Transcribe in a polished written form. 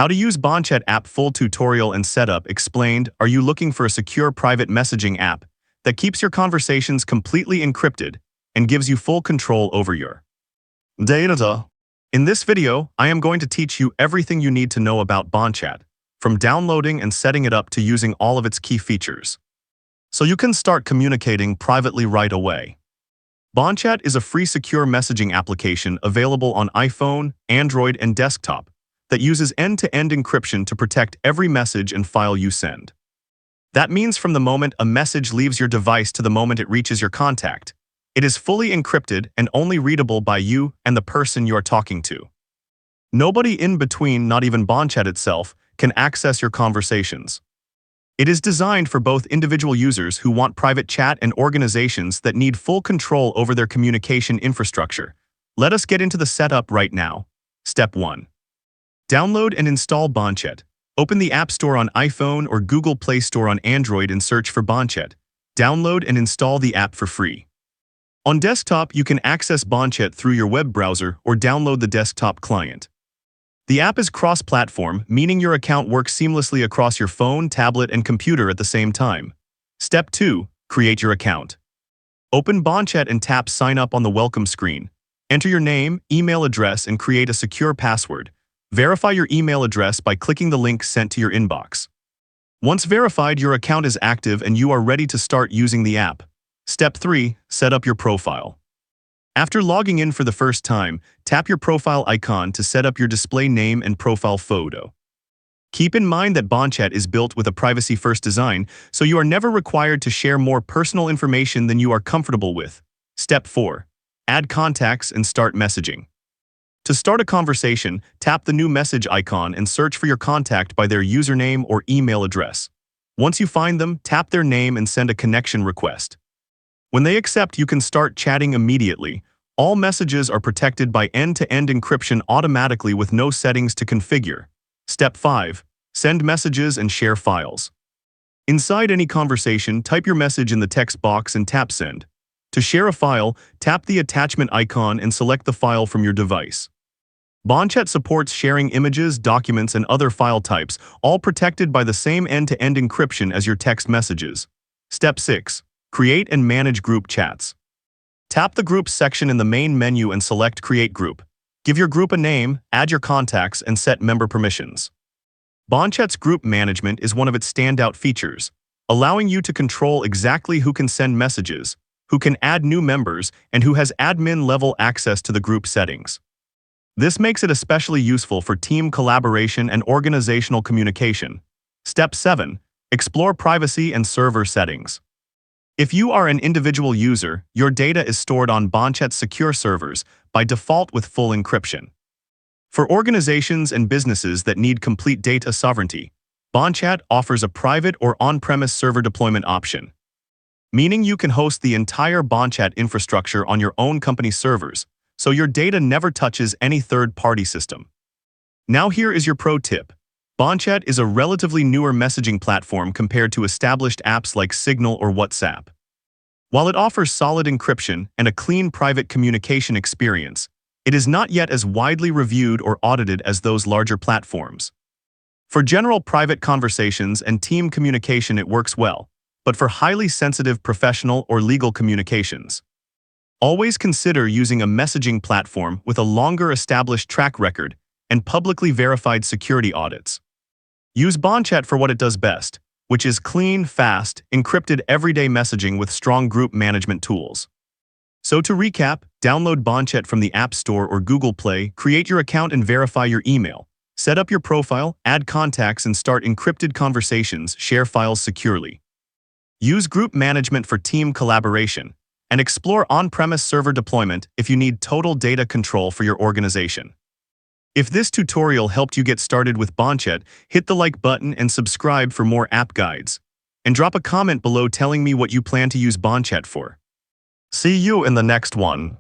How to use Bonchat app full tutorial and setup explained. Are you looking for a secure private messaging app that keeps your conversations completely encrypted and gives you full control over your data? In this video, I am going to teach you everything you need to know about Bonchat, from downloading and setting it up to using all of its key features, so you can start communicating privately right away. Bonchat is a free secure messaging application available on iPhone, Android, and desktop that uses end-to-end encryption to protect every message and file you send. That means from the moment a message leaves your device to the moment it reaches your contact, it is fully encrypted and only readable by you and the person you are talking to. Nobody in between, not even Bonchat itself, can access your conversations. It is designed for both individual users who want private chat and organizations that need full control over their communication infrastructure. Let us get into the setup right now. Step 1. Download and install Bonchat. Open the App Store on iPhone or Google Play Store on Android and search for Bonchat. Download and install the app for free. On desktop, you can access Bonchat through your web browser or download the desktop client. The app is cross-platform, meaning your account works seamlessly across your phone, tablet, and computer at the same time. Step 2. Create your account. Open Bonchat and tap Sign Up on the welcome screen. Enter your name, email address, and create a secure password. Verify your email address by clicking the link sent to your inbox. Once verified, your account is active and you are ready to start using the app. Step 3. Set up your profile. After logging in for the first time, tap your profile icon to set up your display name and profile photo. Keep in mind that Bonchat is built with a privacy-first design, so you are never required to share more personal information than you are comfortable with. Step 4. Add contacts and start messaging. To start a conversation, tap the new message icon and search for your contact by their username or email address. Once you find them, tap their name and send a connection request. When they accept, you can start chatting immediately. All messages are protected by end-to-end encryption automatically with no settings to configure. Step 5. Send messages and share files. Inside any conversation, type your message in the text box and tap Send. To share a file, tap the attachment icon and select the file from your device. Bonchat supports sharing images, documents, and other file types, all protected by the same end-to-end encryption as your text messages. Step 6. Create and manage group chats. Tap the Groups section in the main menu and select Create Group. Give your group a name, add your contacts, and set member permissions. Bonchat's group management is one of its standout features, allowing you to control exactly who can send messages, who can add new members, and who has admin-level access to the group settings. This makes it especially useful for team collaboration and organizational communication. Step 7. Explore privacy and server settings. If you are an individual user, your data is stored on Bonchat's secure servers, by default with full encryption. For organizations and businesses that need complete data sovereignty, Bonchat offers a private or on-premise server deployment option, meaning you can host the entire Bonchat infrastructure on your own company servers, so your data never touches any third-party system. Now here is your pro tip. Bonchat is a relatively newer messaging platform compared to established apps like Signal or WhatsApp. While it offers solid encryption and a clean private communication experience, it is not yet as widely reviewed or audited as those larger platforms. For general private conversations and team communication, it works well, but for highly sensitive professional or legal communications, always consider using a messaging platform with a longer established track record and publicly verified security audits. Use Bonchat for what it does best, which is clean, fast, encrypted everyday messaging with strong group management tools. So to recap, download Bonchat from the App Store or Google Play, create your account and verify your email, set up your profile, add contacts and start encrypted conversations, share files securely. Use group management for team collaboration, and explore on-premise server deployment if you need total data control for your organization. If this tutorial helped you get started with Bonchat, hit the like button and subscribe for more app guides. And drop a comment below telling me what you plan to use Bonchat for. See you in the next one.